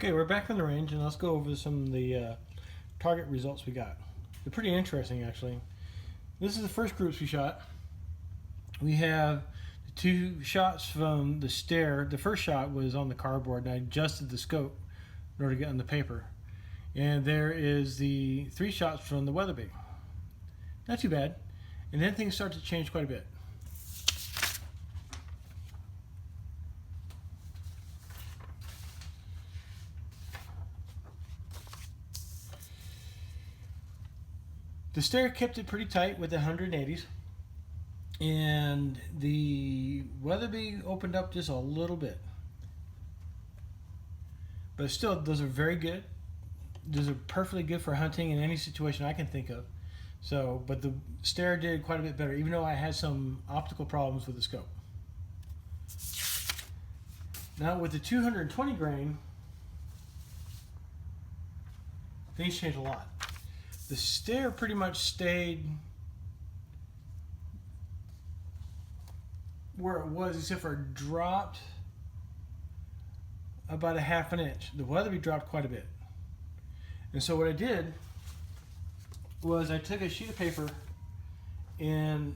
Okay, we're back on the range, and let's go over some of the target results we got. They're pretty interesting, actually. This is the first groups we shot. We have the two shots from the stair. The first shot was on the cardboard, and I adjusted the scope in order to get on the paper. And there is the three shots from the Weatherby. Not too bad. And then things start to change quite a bit. The stair kept it pretty tight with the 180s, and the Weatherby opened up just a little bit. But still, those are very good. Those are perfectly good for hunting in any situation I can think of. So, but the stair did quite a bit better, even though I had some optical problems with the scope. Now with the 220 grain, things changed a lot. The stair pretty much stayed where it was, except for it dropped about a half an inch. The Weatherby dropped quite a bit. And so what I did was I took a sheet of paper and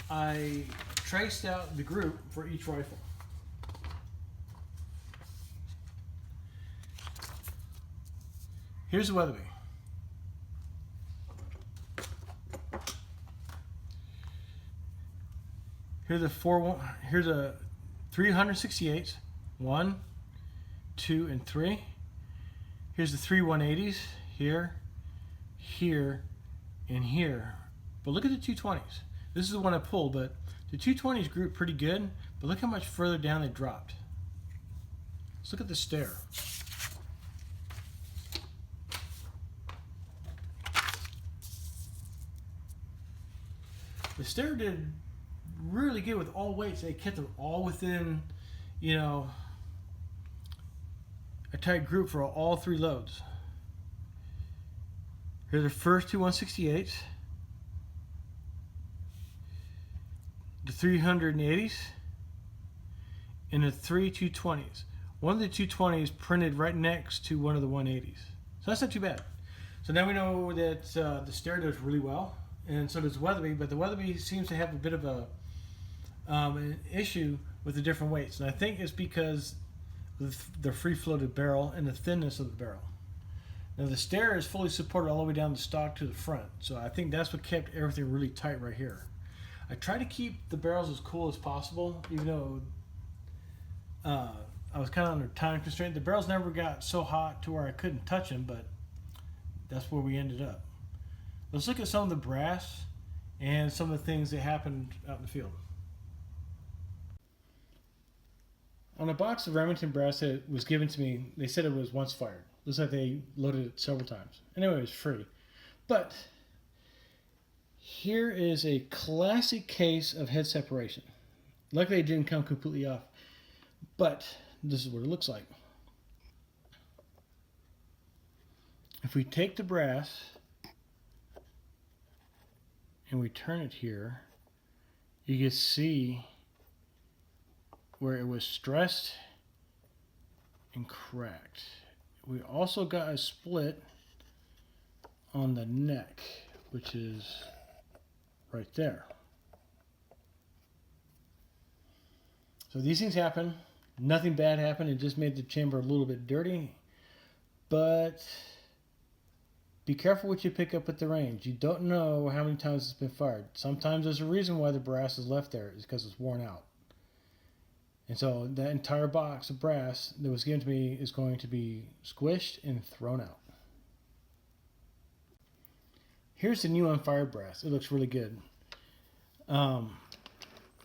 I traced out the group for each rifle. Here's the Weatherby. Here's a 368s, 1, 2, and 3. Here's the 3 180s here, here, and here. But look at the 220s. This is the one I pulled, but the 220s grew pretty good, but look how much further down they dropped. Let's look at the stair. The stair did really good with all weights. They kept them all within, you know, a tight group for all three loads. Here's the first two 168s, the 380s, and the three 220s. One of the 220s printed right next to one of the 180s. So that's not too bad. So now we know that the stair does really well, and so does Weatherby, but the Weatherby seems to have a bit of an issue with the different weights. And I think it's because of the free-floated barrel and the thinness of the barrel. Now the stair is fully supported all the way down the stock to the front, so I think that's what kept everything really tight right here. I try to keep the barrels as cool as possible, even though I was kind of under time constraint. The barrels never got so hot to where I couldn't touch them, but that's where we ended up. Let's look at some of the brass and some of the things that happened out in the field. On a box of Remington brass that was given to me, they said it was once fired. Looks like they loaded it several times. Anyway, it was free. But here is a classic case of head separation. Luckily it didn't come completely off, but this is what it looks like. If we take the brass and we turn it here, you can see where it was stressed and cracked. We also got a split on the neck, which is right there. So these things happen. Nothing bad happened. It just made the chamber a little bit dirty. But be careful what you pick up at the range. You don't know how many times it's been fired. Sometimes there's a reason why the brass is left there. It's because it's worn out. And so that entire box of brass that was given to me is going to be squished and thrown out. Here's the new unfired brass. It looks really good.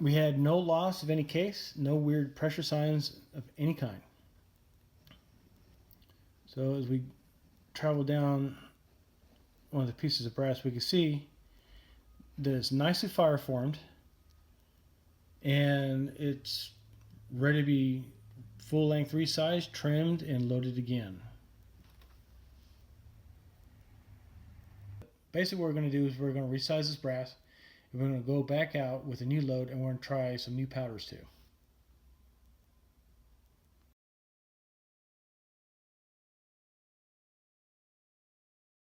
We had no loss of any case, no weird pressure signs of any kind. So as we travel down one of the pieces of brass, we can see that it's nicely fire formed and it's ready to be full length resized, trimmed, and loaded again. Basically what we're going to do is we're going to resize this brass, and we're going to go back out with a new load, and we're going to try some new powders too.